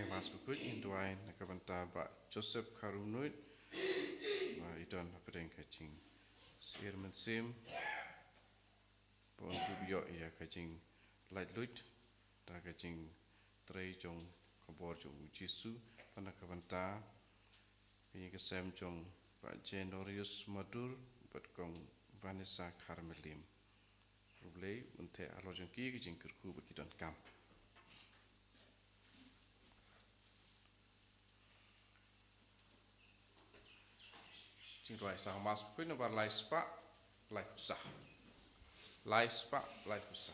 mas bukut in duain nakabanta ba Joseph Karunuit ba idon apedeng kajing sir mensim pon jubio ya kajing light luit da kajing trei jong kabor jong jisu panakabanta ini kesem jong ba Jenorius Madur bat kong Vanessa Carmelim rublei unte alo jong ki kajing kerku bakidon kam Rai sang mas pun nabar lai spa lai usah lai spa lai usah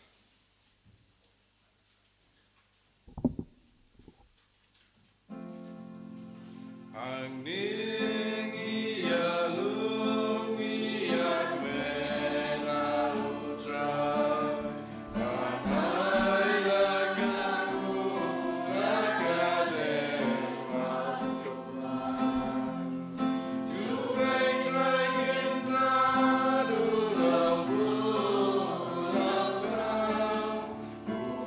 Hang ning ia lung ia mena utra Panai lagaku lagadewa You may try in Radula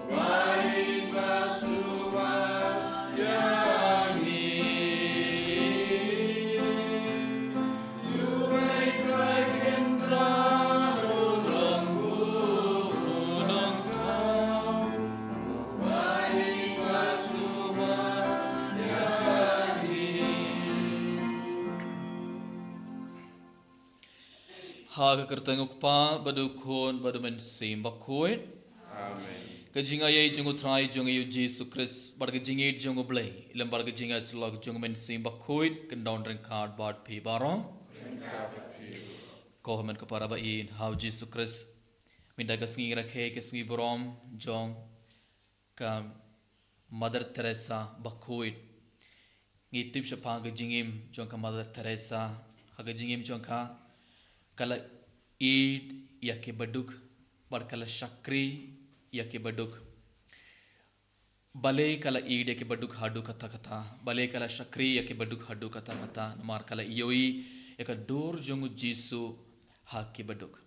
Baik basuma yang Haga kertengok pa badukon badumen sim bakoit. Amen Kajinga ye jungu trai jungu yu Jesus Christ barga jingit jungu blay ilam barga jinga slog jungu men sim bakoit kendon ren card bad pi barong. Kohamen kapara ba in how Jesus Christ minda kasngi rakhe kasngi borom jong ka Mother Teresa bakoit. Ngitip siapa haga jingim jong ka Mother Teresa haga jingim jong ka kala id yake baduk bar kala shakri yake baduk bale kala id yake baduk hadu kata kata bale kala shakri yake baduk hadu kata kata namar kala yoi yaka dor jongu jisu hake baduk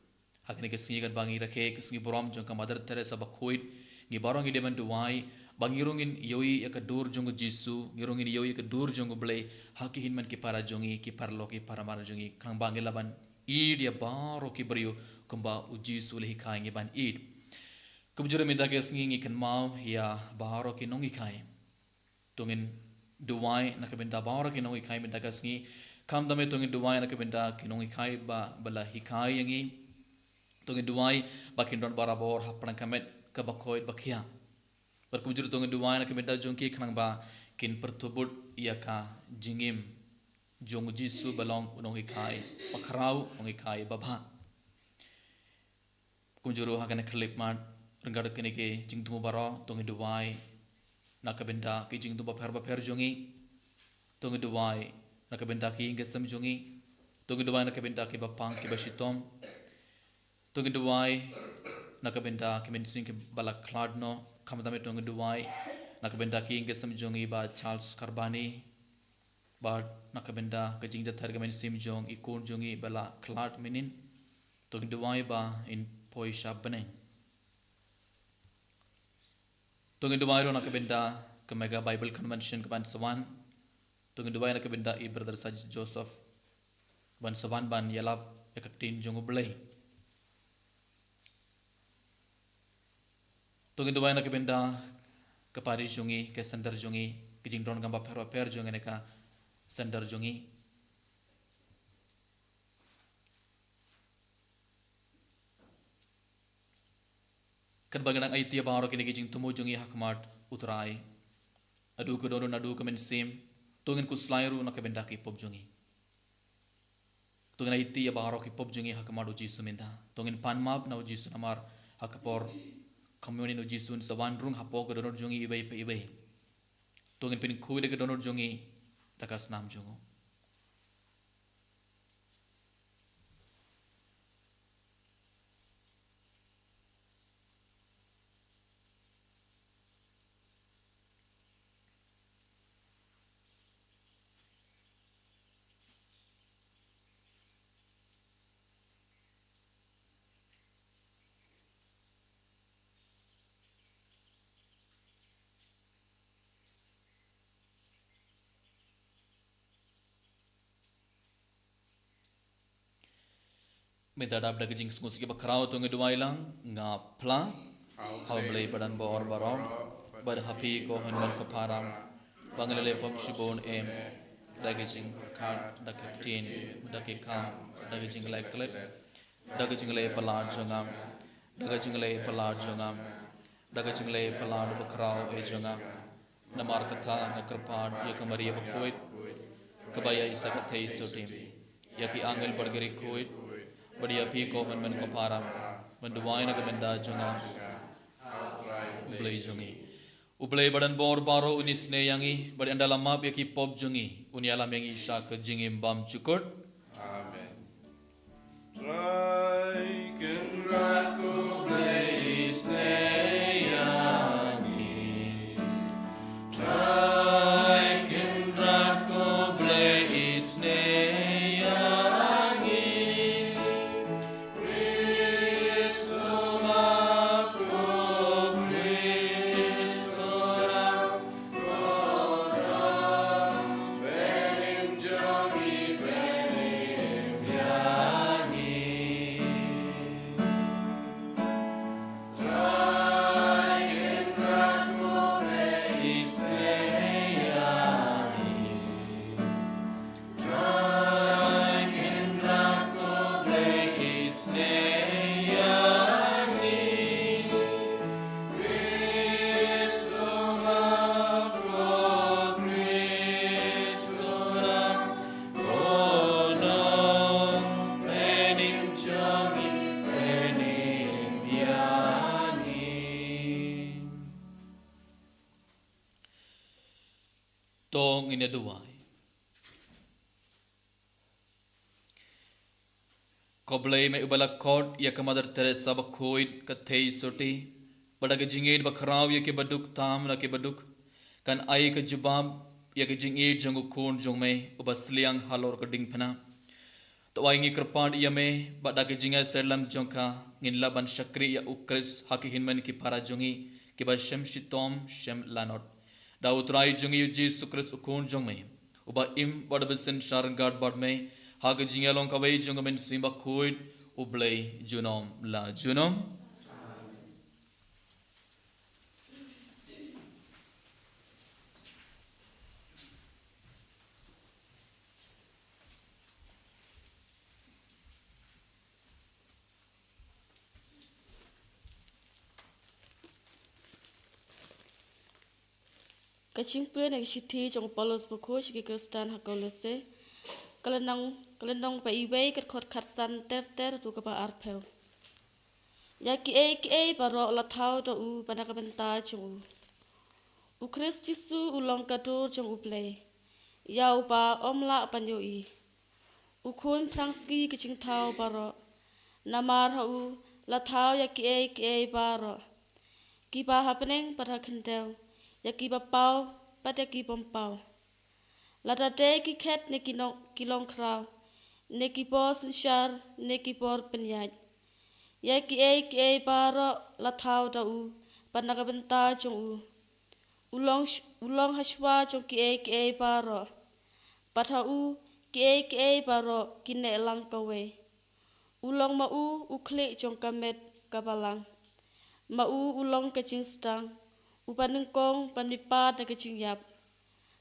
hakne ke singan bangi rakhe ke singi borom jong ka Mother Teresa bakoit ngi barong ide man duwai bangirungin yoi yaka dor jongu jisu ngirungin yoi yaka dor jongu bale hake hinman ki para jongi ki parlo ki para mar jongi kang bangi laban id ya baro ki brio kumba uji sulhi khaenge ban id kubjure minda ke sngi kan mau ya baro ki nongi khai tungin duwai nakabenda baro ki nongi khai minda ke sngi kam dame tungin duwai nakabenda ki nongi khai ba bala hikai yangi tungin duwai bakin don barabor hapran kamet ka bakoid bakia bar kubjure tungin duwai nakabenda jongki khnang ba kin pertubut ya ka jingim jong jisu balong unongi kai pakrau unongi kai babha kunjuru hakane khlip man renggar kene ke jingtu baro tongi duwai nakabenda ki jingtu ba pher jongi tongi duwai nakabenda ki ngesam jongi tongi duwai nakabenda ki bapang ki basitom tongi duwai nakabenda ki mensing ki balak khladno khamdame tongi duwai nakabenda ki ngesam jongi ba Charles Karbani Bad nakabenda kajing da thargamen sim jong ikon jongi bala klat minin tong duwai ba in poisha baneng tong duwai ro nakabenda ka mega Bible convention ka ban sawan tong duwai nakabenda I brother Saj Joseph ban sawan ban yalap yakaktin jong blay tong duwai nakabenda ka pari jongi ka sandar jongi kajing don gamba pher jongi ne ka sandar jongi kan baganang ay tiya baro kini kijing tumo jongi hakmat utrai adu ko dono nadu kamen sim tungin kuslairu nakabenda ki pop jongi tungin ay tiya baro ki pop jongi hakmat uji suminda tungin panmap na uji sunamar hakapor community uji sun sawan rung hapok ko dono jongi ibai pe ibai tungin pin kuide ko dono jongi takas nam jongo minta dap dak jing smus ki bakrau tu ngedumai lang nga pla hau blai badan bor barom bad happy ko hanman ko param bangalele pop shibon em dak jing khat dak tin dak kam dak jing lai klet dak jing lai palad jongam dak jing lai palad jongam dak jing lai palad bakrau e jongam namar katha nakrpad ya kamaria bakoit kabaya isa kathei sotim ya ki angel bargeri koit badia pi ko man ko param manduwai na kamenda jonga ublei jongi ublei badan bor baro unis ne yangi badi andala map ya ki pop jongi uniala mengi isha ke jingim bam cukut amen try ken rako blei ne yangi try ken rako blei ne tong ina duwai koblei me ubala kod ya ka Mother Teresa ba khoit ka thei soti badaga jinged ba kharaw ya ke baduk tam na ke baduk kan ai ka jubab ya ke jinged jangu khon jong me ubasliang halor ka ding phana to ai ngi krpand ya me badaga jinga selam jongka ngin laban shakri ya ukris hakihin man ki para jongi ki ba shem shitom shem lanot Dautrai jungi Jesus Christ ukun jong me uba im badabesen sharan gad bad me hag jingalong kawai jong men simba khoid ublei junom la junom Kaching plen ak shithi jong Paulos bukho shiki Kristan hakolose kalenang pa iway kat khot khat san ter tu ka ba arpel ya ki e baro la thau to u panaka benta jong u Christ Jesu u long ka tur jong u play ya u pa omla panyo i u khun prangski kaching thau baro namar ha u la thau ya ki e baro ki ba happening para khandel ya ki ba pau pada ki bom pau lata te ki khet ne ki long kraw ne ki bos shar ne ki por penyaj ya ki e baro la thau da u panaka benta jong u ulong hashwa jong ki e baro patha u ki e baro ki ne lang kawe ulong ma u khle jong kamet kabalang ma ulong ka jing stang upanengkong panipat na kaching yap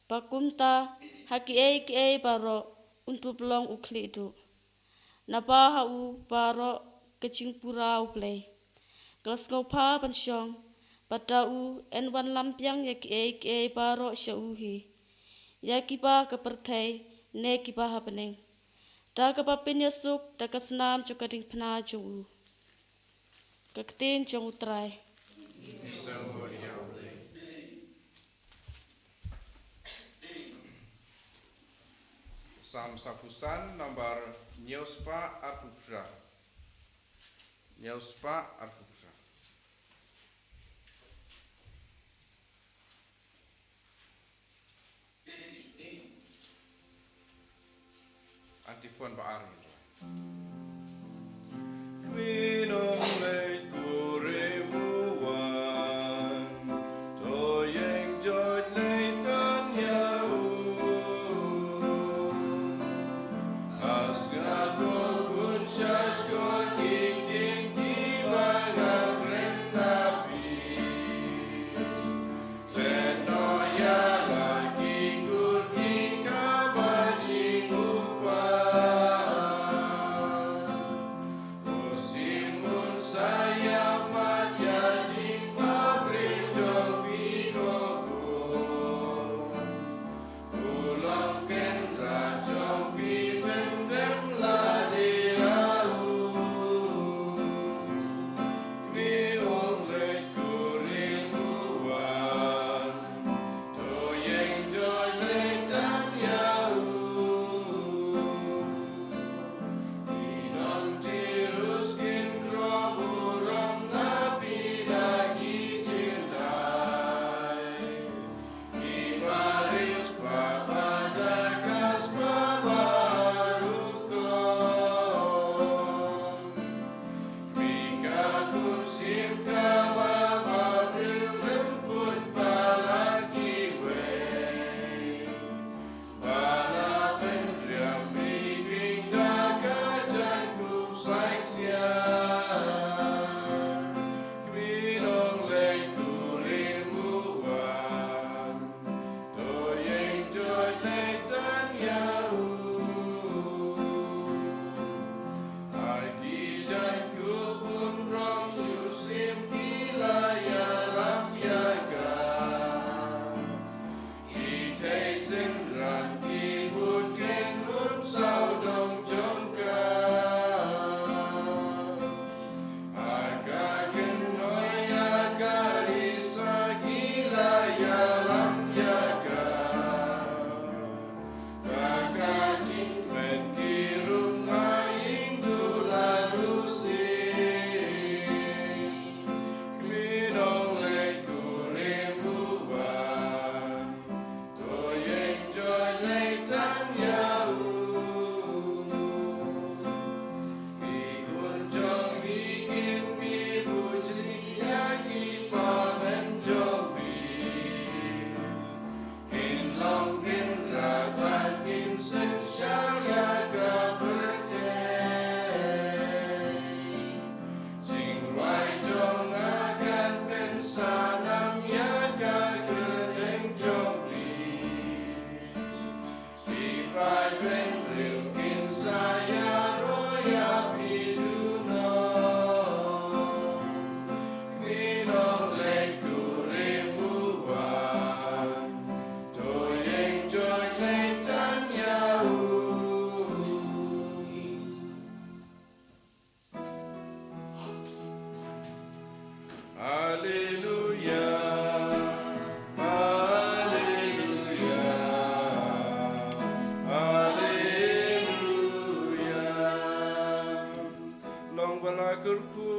pakumta haki e baro untuk pelong ukli itu napa ha u baro kaching pura u play kelas ngopa pansyong pada u en1 lampiang ya ki e baro syauhi ya kipa kepertai ne kipa happening da kapapin yasuk da kasnam cokading pena jong u kaktin jong utrai Sam Sapusan nomor Nyospa Arpupra. Nyospa Arpupra. Antifon Ba'ari. Minum leit kuremuan toyeng jod leitan yau asgad kun shasko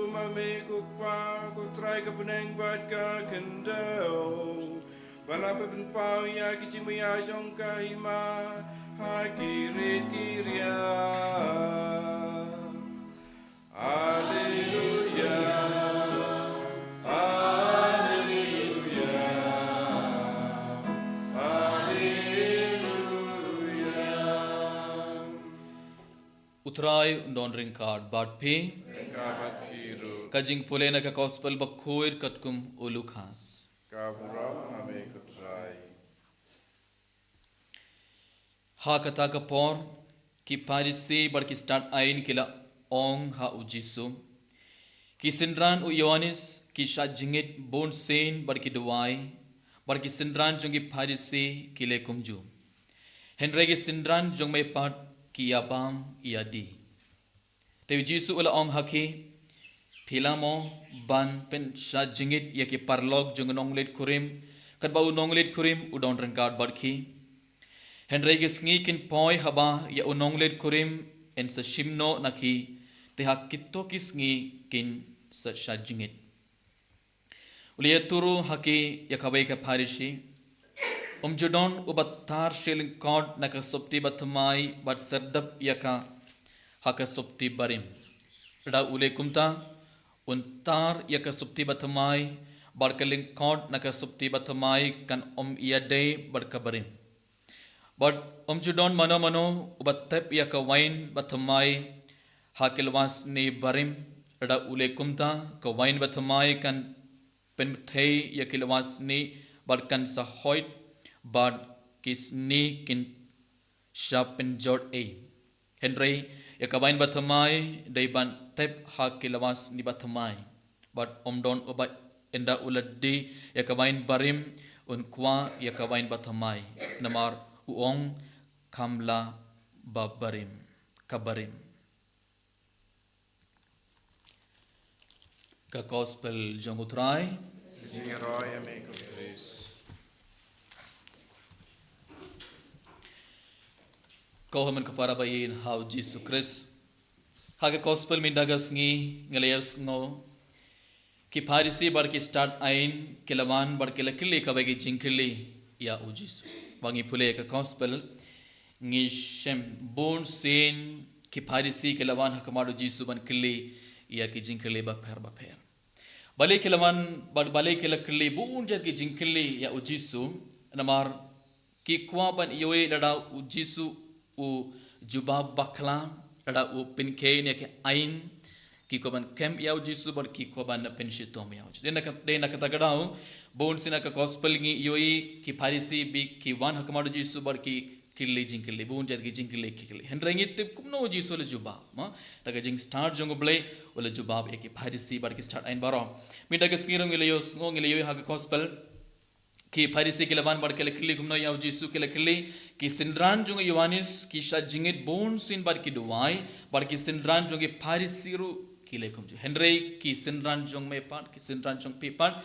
mame kukpa kutrai ka peneng bat ka kendau. Balapa penpau ya kicimaya jongka hima hakirit kiria. Haleluya. Haleluya. Haleluya. Utrai undon ring card bat phi Kabat firu. kajing pulena ka gospel bakhoir katkum ulu khas. Kaburam mame kutrai. Ha kata ka por ki parisi bar ki start ain kila ong ha ujisu ki sindran u Yohanes ki sha jingit bon sen bar ki duai bar ki sindran jongi parisi ki le kumju henre ki sindran jong mai pat ki abam iadi te jisu ula ong haki philamo ban pen sha jingit ya ki parlog jong nonglet kurim kat bau nonglet kurim u don rengkat bar ki henre ki sngi kin poi haba ya u nonglet kurim en sa shimno naki te hakito ki sngi kin sa sha jingit ulia turu haki ya kabai ka parishi judon ubatar shilling card naka sopti batmai bat sardap yaka haka sopti barim da ule kumta untar yaka sopti batmai barkaling card naka sopti batmai kan iyade barkabarim but judon mano ubatep yaka wine batmai hakilwas ni barim da ule kumta ka wine batmai kan penthei yakilwas ni barkan sa hoit bad kis ni kin sharpen jot a henry yakabain bathamai daiban tep hakilawas ni bathamai but omdon uba enda uladdi yakabain barim unkwa yakabain bathamai namar uong kamla babarim kabarim ka gospel jongutrai Zingaroy ame kutris. Kohaman kapara bayin how Jesus Christ haga gospel mindagas ngi ngalayas ngo ki parisi bar ki start ain kilawan bar ki lakili kabagi jinkili ya ujis bangi pule ka gospel ngi shem bon sin ki parisi kilawan hakamadu jisu ban kili ya ki jinkili ba pher bale kilawan bale kilakili bon jet ki jinkili ya ujisu namar ki kwa ban yoe dada ujisu u jubab bakla ada u pinke ne ke ain ki ko ban kem yaw jisu bar ki ko ban penshitom yaw dena kata gadau bon sina ka gospel ngi yoi ki parisi bi ki wan hakamadu jisu bar ki killi jinkilli bon jad ki jinkilli ki henrengi tip kumno jisu le jubab ma daga jing start jongo blay wala jubab e ki parisi bar ki start ain baro mi daga skirong ile yos ngong ile yoi ha ka gospel ki parisi ki laban bar kele kili kumno yaw jisu kele kili ki sindran jung Yohanes ki sha jingit bon sin bar ki duai bar ki sindran jung parisi ru kile kumju henry ki sindran jung me pat ki sindran jung pe pat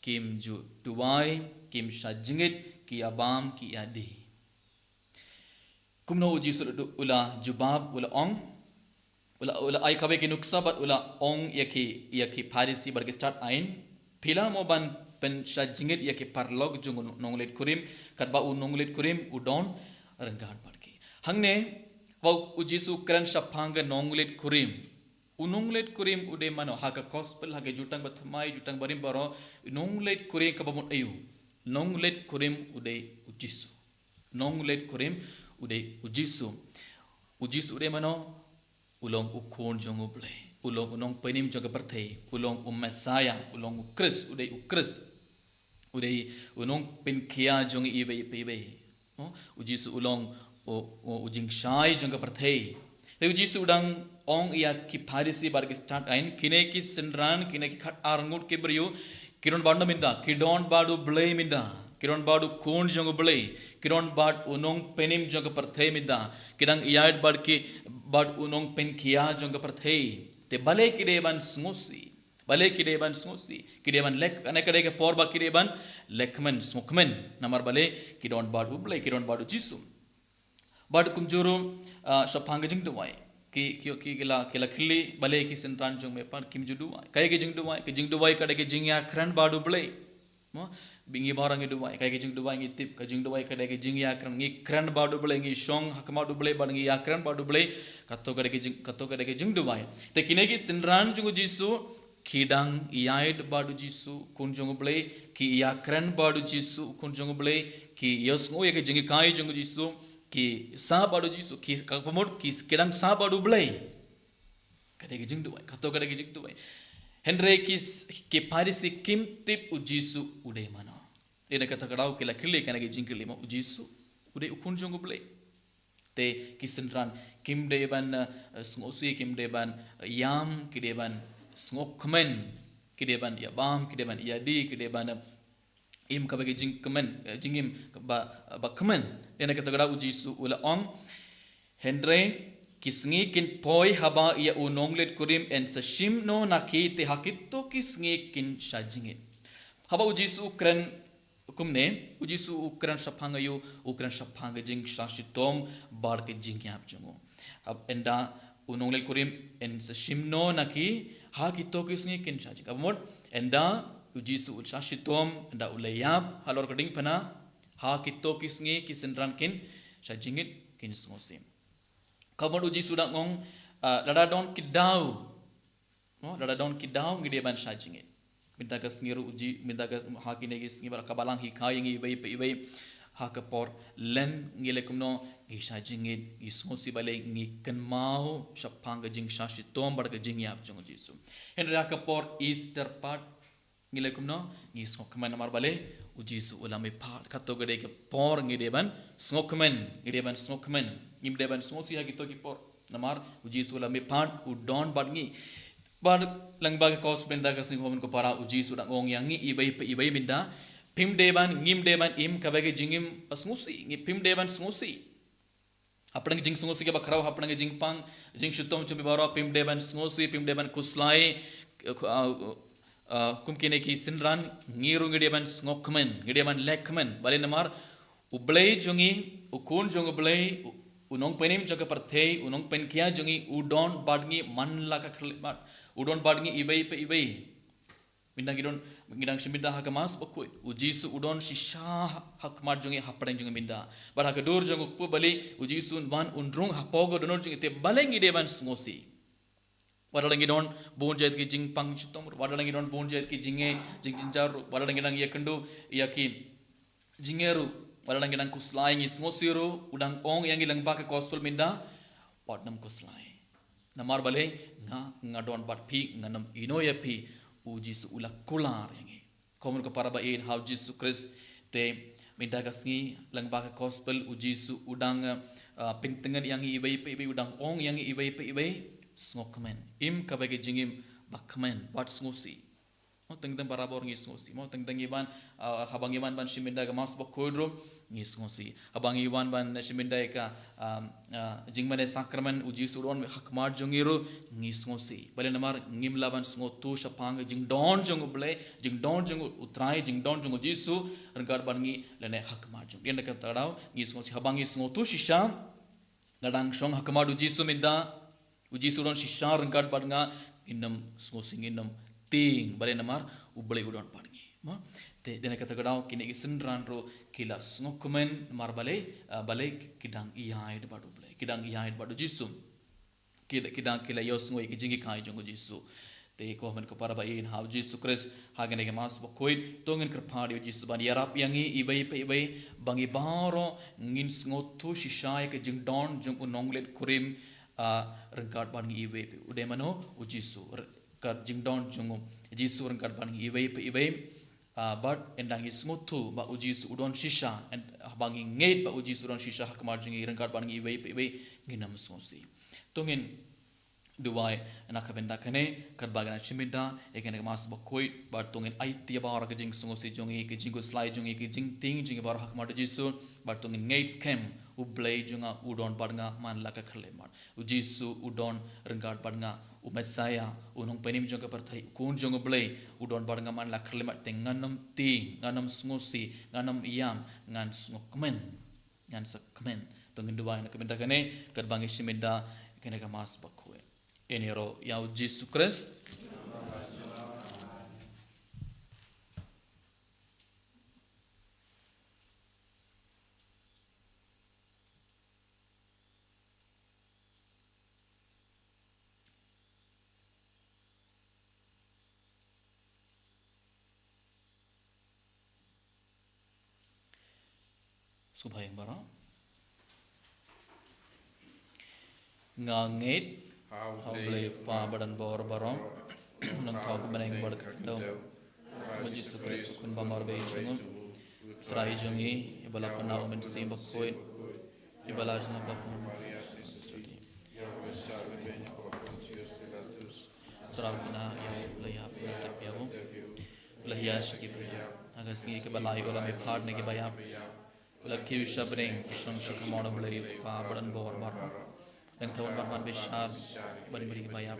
kim ju duai kim sha jingit ki abam ki adi kumno jisu ula jubab ula ong ula ai kabe ki nuksa bat ula ong yaki parisi bar ki start ain pila mo ban pen sha jingit ya ke parlog jung nonglet kurim katba u nonglet kurim udon renggan parki hangne wau ujisu kran shapanga nonglet kurim unonglet kurim ude mano haka gospel hage jutang bathmai jutang barim baro nonglet kurim kabamon ayu nonglet kurim ude ujisu nonglet kurim ude ujisu ude mano ulong ukon jong uble ulong unong penim jaga perthei ulong Messiah ulong Christ udai unong penkia jong ibe ujisu ulong ujing shai jong perthei te ujisu udang ong ya ki parisi bar ki start ain kine ki sindran kine ki khat arngut ke brio kiron banda minda kidon badu blay minda kiron badu kon jong blay kiron bad unong penim jong perthei minda kidang iyad bad ki bad unong penkia jong perthei te bale kideban smusi kideban lek anekade ke porba kideban lekmen smukmen namar bale kidon bad ublai kidon badu jisu bad kumjuru shapanga jing duai ki kila khili bale ki sentran jong me pan kim judu kai ki jing duwai kada ki jing ya kran badu ble mo bingi barang ki duwai kai ki jing duwai ngi tip ka jing duwai kada ki jing ya kran ngi kran badu ble ngi shong hakma du ble ban ngi ya kran badu ble katto kada ki jing duwai te kine ki sentran jong jisu kidang iaid badu jisu kun jong ble ki ya kran badu jisu kun jong ble ki yos ngo ye ki jing kai jong jisu ki sa badu jisu ki kapamot ki kedang sa badu blai kadai ki jing duai kato kadai ki jing duai henry ki parisi kim tip ujisu ude mana ina kata kadau kila kili kana ki jing kili ma ujisu ude ukun jong blai te ki sentran kim deban sngosi kim deban yam ki deban snokmen ki deban ya bam ki deban ya di ki deban im ka bagi jing kemen jingim ba kemen ena kata gada uji su ula ong hendre kisngi kin poi haba ia unonglet kurim en sashim no naki te hakito kisngi kin shajingit haba uji su ukran kumne uji su ukran shaphanga yu ukran shaphanga jing shashitom bar ke jing yap jungo ab enda unonglet kurim en sashim no naki hakito kisngi kin shajing abmod enda ujisu utsashitom da ulayab halor kading pana ha kitto kisngi kisendran kin sajingit kin smosim kabon ujisu da ngong ladadon kidau no ladadon kidau ngide ban sajingit minta ka sngiru uji minta ka ha kine ki sngi bar kabalang hi khai ngi ibai ha ka por len ngile kumno ngi sajingit ngi smosi bale ngi kanmao shapang jing shashitom bar ka jing yap jong jisu henra ka por easter part ngile kumno ngi smokmen mar bale uji su ulame phat khato gade ke por ngi deban smokmen ngim deban smosi ha gito ki por namar uji su ulame phat u don badngi bad langba ke kos benda ka sing homen ko para uji su da ngong yangi ibai minda pim deban ngim deban im kabage jingim smosi ngi pim deban smosi apang jing smosi ke bakrau apang jing pang jing shutom chumi baro pim deban smosi pim deban kuslai kumkine ki sinran ngiru ngedeban ngokmen ngedeban lekmen bale namar ublei jungi ukun jong ublei unong penim jaga parthei unong pen kia jungi udon badngi man laka khlimat udon badngi ibai mindang shimida hakamas bakoi ujisu udon shisha hakmat jungi hapdang jungi minda bar hakadur jong ukpu bali ujisu ban unrung hapogo donor jungi te balengi deban ngosi wadalangi don bonjet ki jing pang chitom wadalangi don bonjet ki jinge jing jinjar wadalangi nang yakendu yaki jingeru wadalangi nang kuslai ngi smosiru udang ong yang ilang ba ka gospel minda watnam kuslai namar bale nga don bat phi nganam inoya phi uji su ula kular yangi komun ko para ba in how Jesus Christ te minta kasngi lang ba ka gospel uji su udang pintengan yang ibai udang ong yang ibai snokmen im kabage jingim bakmen wat snosi mo tengdang barabor ngi snosi mo tengdang iban habang iban ban shiminda ga mas bakodro ngi snosi habang iban ban shiminda ka jingmane sakramen uji suron hakmar jongiru ngi snosi bale namar ngim laban snotu shapang jingdon jong utrai jingdon jong jisu rangar bangi lene hakmar jong yenda ka tadaw ngi snosi habang ngi snotu shisha gadang shong hakmar uji suminda uji suron shisha rangkat badnga inam sngosing inam ting bale namar ublei udon padngi ma te dena kata gadau kine isendran ro kila snokmen mar bale kidang iyaid badu blei kidang iyaid badu jisum kidang kila yos ngoi ki jingi kai jongo jisu te ko men ko para ba in how Jesus Christ hagene ge mas bokoid tongen krpadi jisu ban yarap yangi ibai bangi baro ngin sngotu shisha ke jingdon jong unonglet kurim rengkat ban iwe ude mano ujisu kat jingdon jungu jisu rengkat ban iwe but endang ismutu ba ujisu udon shisha and bangi ngeit ba ujisu udon shisha hakmar jungi rengkat ban iwe nginam smosi tungin duwai anak benda kane kat bagana chimida ekene mas bakoi ba tungin ai tia ba ra jing smosi jungi ki jingu slide jungi ki jing ting jingi ba hakmar jisu ba tungin ngeit kem ublei junga udon badnga man laka khlemat ujisu udon rengkat badnga umesaya unong penim jonga parthai kun jonga blei udon badnga man laka khlemat tenganam ti nganam smosi nganam iyam ngan sakmen tongin duwai na kemenda kane kat bangi shimida kene ka mas bakue enero ya Jesus Christ subhayang bara ngangit hauble pa badan bor barong nang thau beneng bor kado maji sukre sukun bamar be chungum trai jungi ibala panau men sim bakoi ibala jna bakon sarang na ya laya patap yawo lahya shikibya agas ngi ke balai ola me phad ne ke baya Laki usabring sang sukamona blay pa badan bor bar dan tawon barman besar bari bari bayap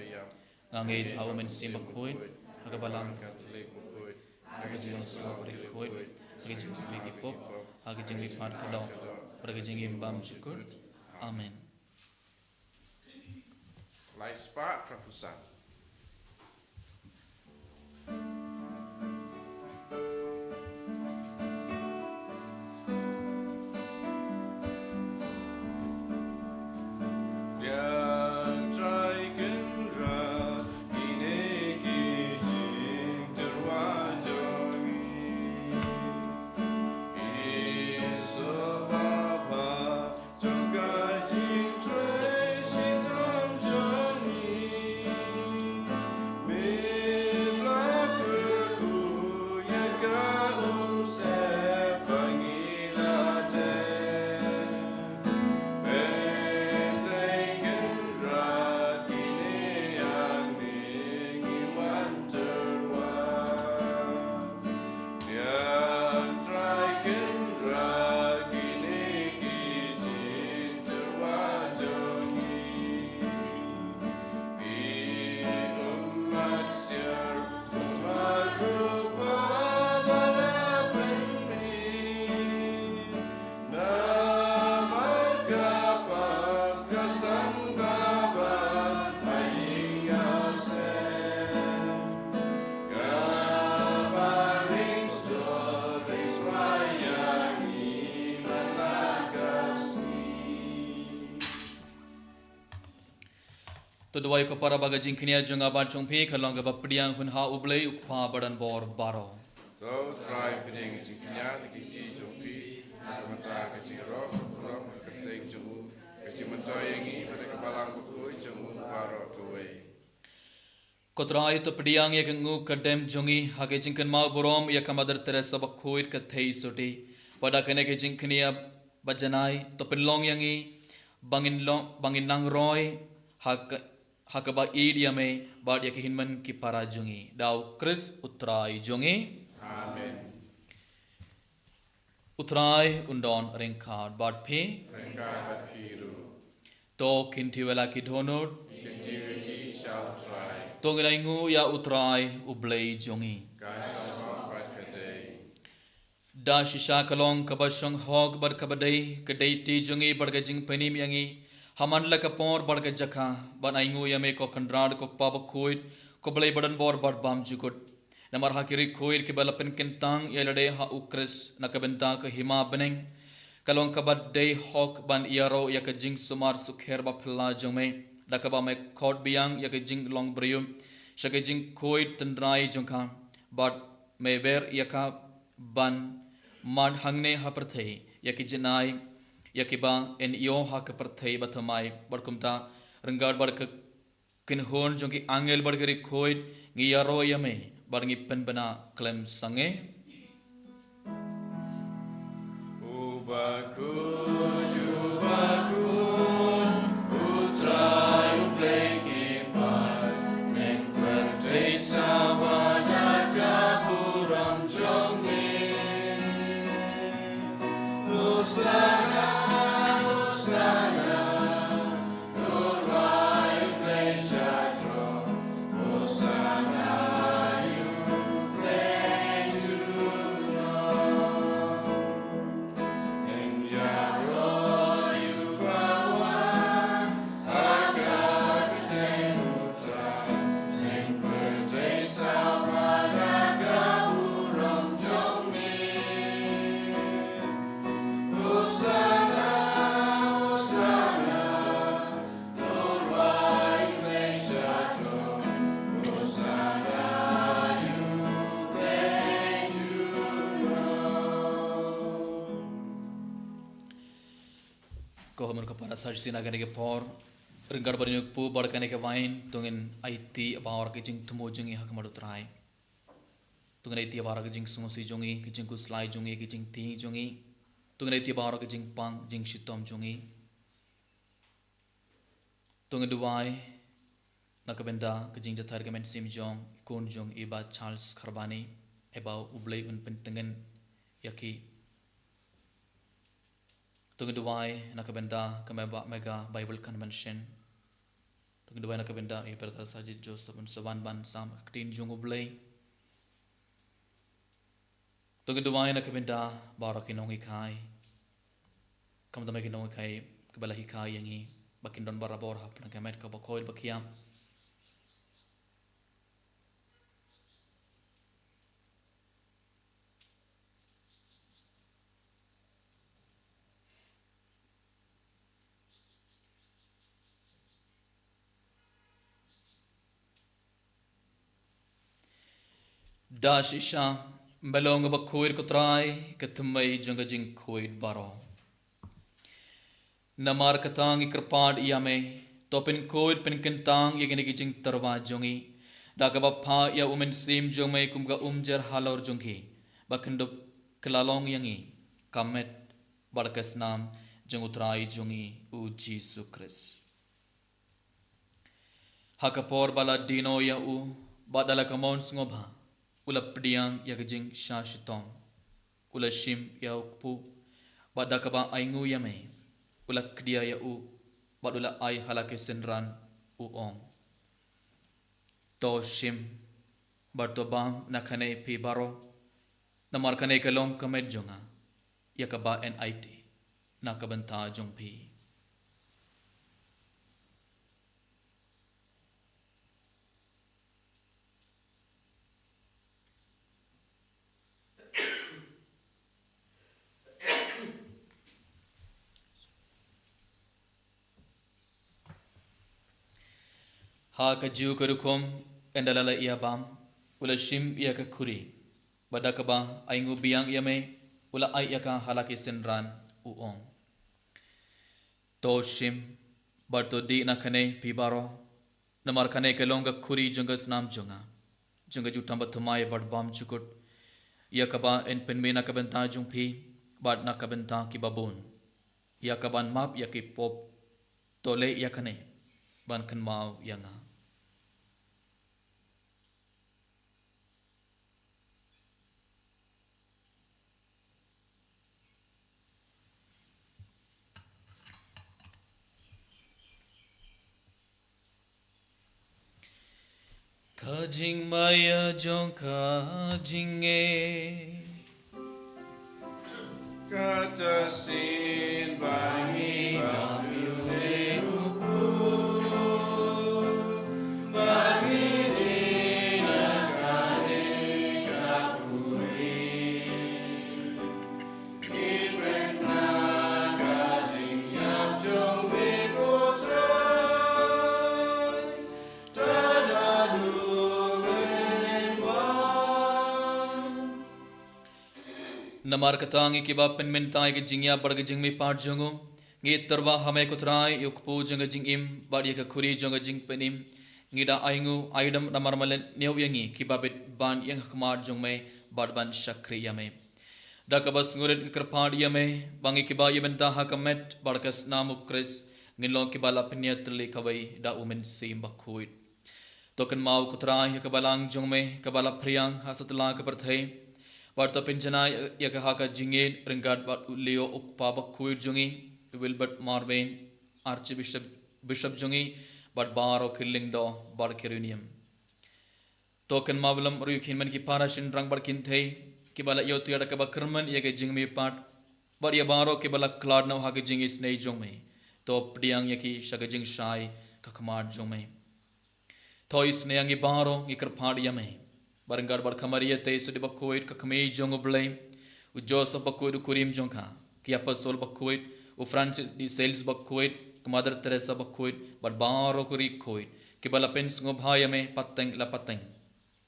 ngangai thaw men sim bakoi aga balang aga jing sa bari koi aga jing pe pop aga jing bi pat kado aga jing bam syukur amen Lai spa prapusan. तो दुआई को para baga jingknia junga ban chungpi khalong ga bapdiang hun ha ublei upha badan bor baro So try piding jingknya di kiti jopi mata keciro rom ketek jungu kecimata yangi pada kebalang kukui jungu baro kuwe Kotrai to pdiang ya ngu kadem jungi hage jingkan ma borom ya kamadar teresa bakhoit ka thei soti pada kene ke jingknia bajanai to penlong yangi bangin nang roy hak hakaba idiame bad ya hinman ki para jungi dau Chris utrai jungi Amen utrai undon rengkad bad phi Rengkai bat piru to kinti wela ki dhonor Kinti wiki shall try to ngingu ya utrai ublei jungi Kai shall bat kadei da shisha kalong kabashong hog bar kabadai kadai ti jungi barga jing panim yangi haman la kapor barga jakha banaingu yame ko kandrad ko pab khoit ko blai badan bor bar bam jukut namar hakiri khoit ke balapen kentang yelade ha ukres nakabenta ka hima beneng kalong kabad dei hok ban yaro yak jing sumar sukher ba phla jome dakaba me khot biang yak jing long brium shake jing khoit tandrai jongkha but me ber yaka ban mad hangne ha prathei yak jinai yakiba en yo ha ka prathei bathamai barkumta rengad bar ka kinhon jongki angel bar gari khoit ngi yaro yame bar ngi pen bana klem sange Ubakun utrai ublei kipai Neng prathei sawana kapuram jongi Lusana Yeah. ko hamur ka para sarsi na gane ke por ringgar bari pu bar kane ke wain tungin IT abawar ke jing tumo jing hak madu trai tungin IT abawar ke jing sungo si jongi ke jing ku slide jongi ke jing ting jongi tungin IT abawar ke jing pang jing shitom jongi tungin duwai nakabenda ke jing jathar ke men sim jong kun jong iba Charles Kharbani ebau ublei un pentengen yaki tungin duwai nakabenda ke mega Bible Convention tungin duwai nakabenda iberta sajid Joseph un saban ban sam aktin jong ublei tungin duwai nakabenda barakinong ikai kamdamai kinong ikai kebala hikai yangi bakin don barabor hap nang kemet ka bakoil bakiam dash isha belong bakoil kotrai ketumai jong jing koid baro namar katang ikrpad yame topin koid pen kentang yegene jing tarwa jongi dakaba pha ya umen sim jongme kumga umjer halor jongi bakendo klalong yangi kamet barkas nam jongutrai jongi u Jesus Christ hakapor bala dino ya u badala kamon ngobha ula pdiang ya jing shashitom ula shim ya ukpu badakaba aingu yame ulak dia ya u badula ai halake senran u ong to shim bartobang nakhane pi baro namar khane kalong kamet jonga yakaba NIT nakabanta jong pi ha ka jiu karukom endalala ia bam ula shim ia ka khuri badakaba aingu biang yame ula ai ia ka halaki senran uong to shim barto di na khane pibaro namar khane kelong ka khuri jungas nam junga junga jutam bathumai bad bam chukut ia kaba en penmena ka benta jung phi bad na ka benta ki babon ia kaban map ia ki pop tole ia khane ban khan mau yanga kajing maya jong kajing kata sin bangi bamule upu bangi dina kade kakuri ibren na kajing yam jong bekotra tadadu namar katangi ki bapen mentai ke jingya barga jingmi part jongo ngi tarwa hame kutrai yukpu jonga jingim badi ka khuri jonga jing penim ngida aingu aidam namar malen new yangi ki babet ban yang khmar jongme badban shakri yame dakabas nguret krpad yame bangi ki ba yemen da hakamet barkas namu kris ngilong ki bala penyatli kawai da umen sim bakhuit token mau kutrai ka balang jongme ka bala priang hasatla ka perthai Warta penjana ya kahaka jingin ringkat bat Leo ukpa bakhuir jungi Wilbert Marvin Archbishop jungi bat baro killing do bar kerunium token mablam ruyukhin man ki parashin rang bar kinthe ki bala yo tu yada ka bakrman ya ke jingmi pat bar ya baro ki bala klad na ha ke jingis nei jongme to pdiang ya ki shaga jing shai ka khamar jongme thois ne angi baro ngikar phad yame Barangar bar kamaria te sudi bakkoit ka khamei jong blame u Joseph bakkoit kurim jongka ki apostle bakkoit u Francis di Sales bakkoit ka Mother Teresa bakkoit bar baro kuri koit ki bala pens ngo bhaya me pateng la pateng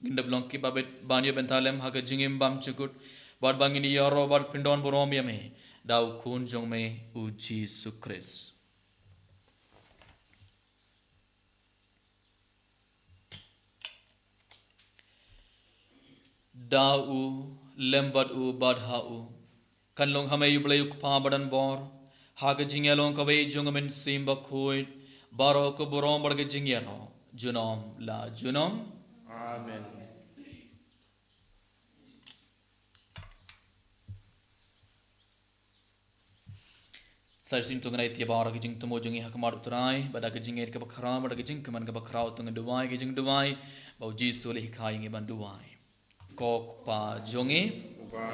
ginda blong ki babet banyo bentalem ha ka jingim bam chukut bar bangini yaro bar pindon borom yame Dau kun jong me u Jesus Christ. Dau u lembat u badha u kan long hame yu blay pa badan bor ha ka jingelong ka wei jong men simba khoi baro ko borom bar ka jingero junom la junom. Amen. Sar sim tu ngai tia bara ka jing tumo jungi hak mar utrai bada ka jinger ka bakhra bada ka jing kaman ka bakhra tung duwai ka jing duwai bau jisu le khai ngi ban duwai kok pa jongi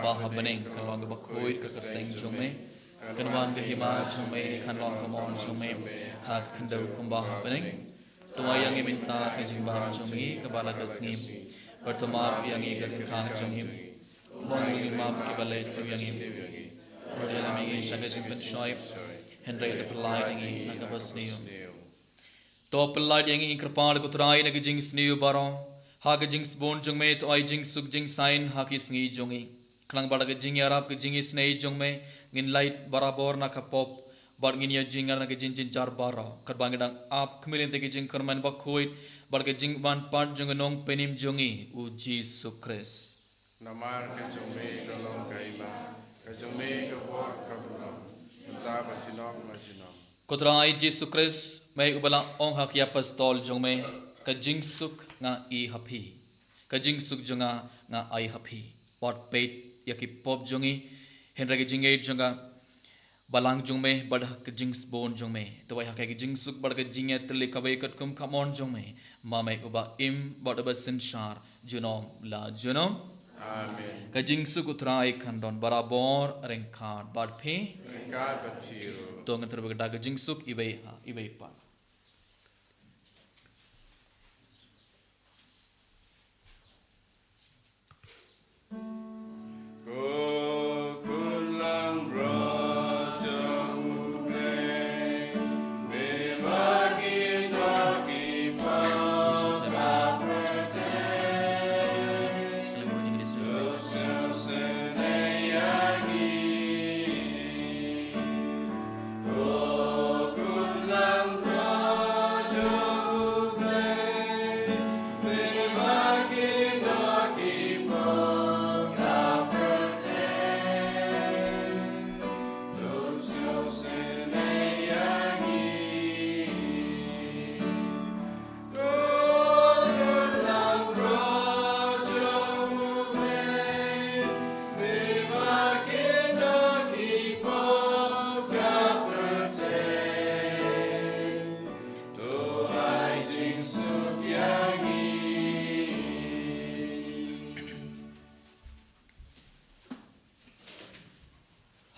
ba ha beneng kan long ka bakhoi ka teng jome kan wan ka hima jome kan long ka mon jome ha ka khandau kum ba ha beneng tuai yang minta ka jing ba jongi ka bala ka sngim bertama yang i ka khang jongi bon ngi mam ke balai su yang i Rodela mingi shaga jing pen shoib Henry the polite ngi naga basniu to polite yang i krpal ko trai naga jing sniu baro ha ga jing spon jung me to ai jing suk jing sign ha ki sngi jungi klang bada ga jing arab ga jing snei jung me ngin light barabor na ka pop bar ngin ya jing na ga jing jing jar baro kat bang dang ap khmilin te ga jing karman ba khoi bar ga jing ban pat jung nong penim jungi u Jesus Christ Namar ka jome ka long ka ima. Ka jome ka bor ka buram. Mata ba jinom la jinom. Kotrai Jesus Christ mai ubala ong hak ya pastol jong me ka jing suk nga I happy ka jing suk jonga nga I happy what pet yaki pop jongi henra ke jing 8 jonga balang jong me bad ka jing bone jong me to wai hak ka jing suk bad ka jing et le ka bai kat kum kamon jong me ma mai uba im bad ba sin shar junom la junom. Amen. Ka jing suk utrai khandon barabor reng khan bad phi Ringka bathiru. to ngan terba ka jing suk ibai ha ibai pa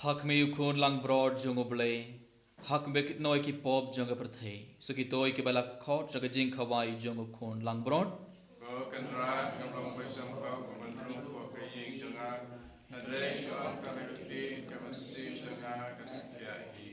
hak me ukon lang broad jong oblay hak bekit noi ki pop jong aprathe so ki toy ki bala khot jaga jing khawai jong ukon lang broad Ko kan rat kan long pai sam pau ko man rung ko ka ying jonga. Hadre sho ka ka ti ka masim jonga ka sakya hi.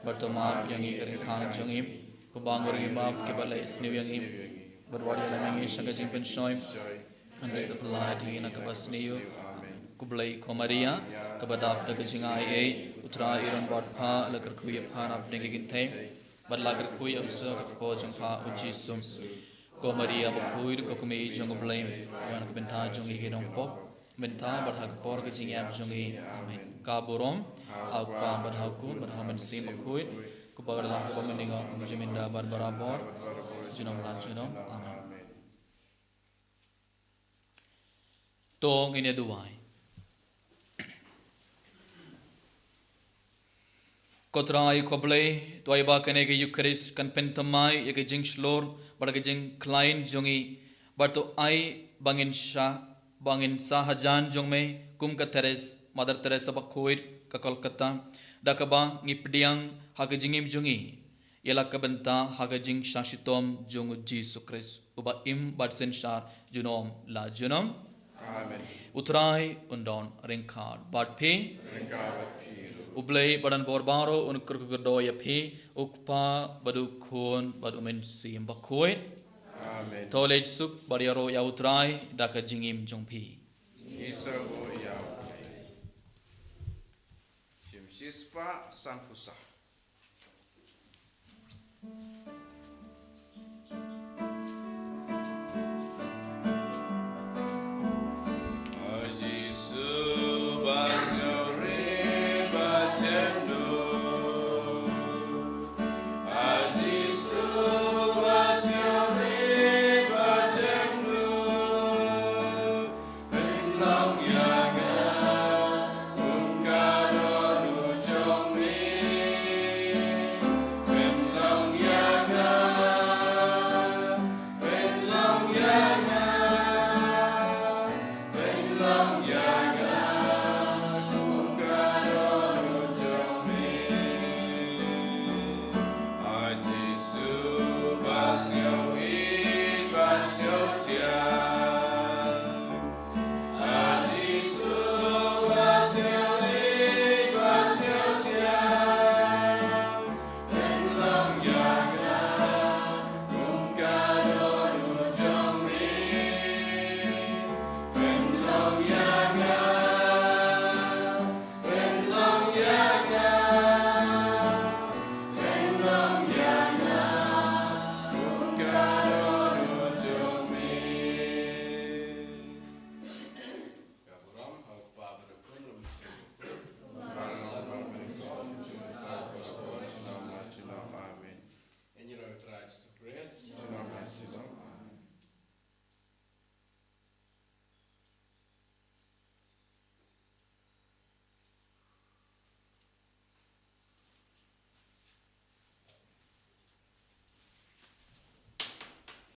bertemu yang ini kerana jangim kubang orang imam kebalai seni yang ini berwajib dalam ini sangat jimpen soy Andai kepala di nak kabas niu kublai komaria kabadap dekat jingai utra iron bot pha lagar kuya pha nap negi ginte bad lagar kuya usa kapo jang pha uji sum komaria bakui ko kumi jang kublai wan kabenta jang igi dong pop benta bad hak por ke jingya jang i amen kaburom au pa bad hakun bad hamen sim bakui kubagar lam ko meninga jaminda bad barabor junam la junam amen tong ini duai kotrai koblai tuai ba kene ke yukaris kan pentamai ye ke jing slor bar ke jing klein jongi bar to ai bangin sahajan jong me kum ka teres mother teresa ba koir ka kolkata dakaba ngipdiang ha ke jingim jongi yela ka benta ha ke jing shashitom jong Jesus Christ uba im badsen shar junom la junom Amen. Utrai undon ringkar bad phi ublai badan borbaro unkur kudo ya phi ukpa badu khon badu men sim bakoi amen tolej suk bariaro ya utrai daka jingim jong phi isa go ya jim sispa sanfusa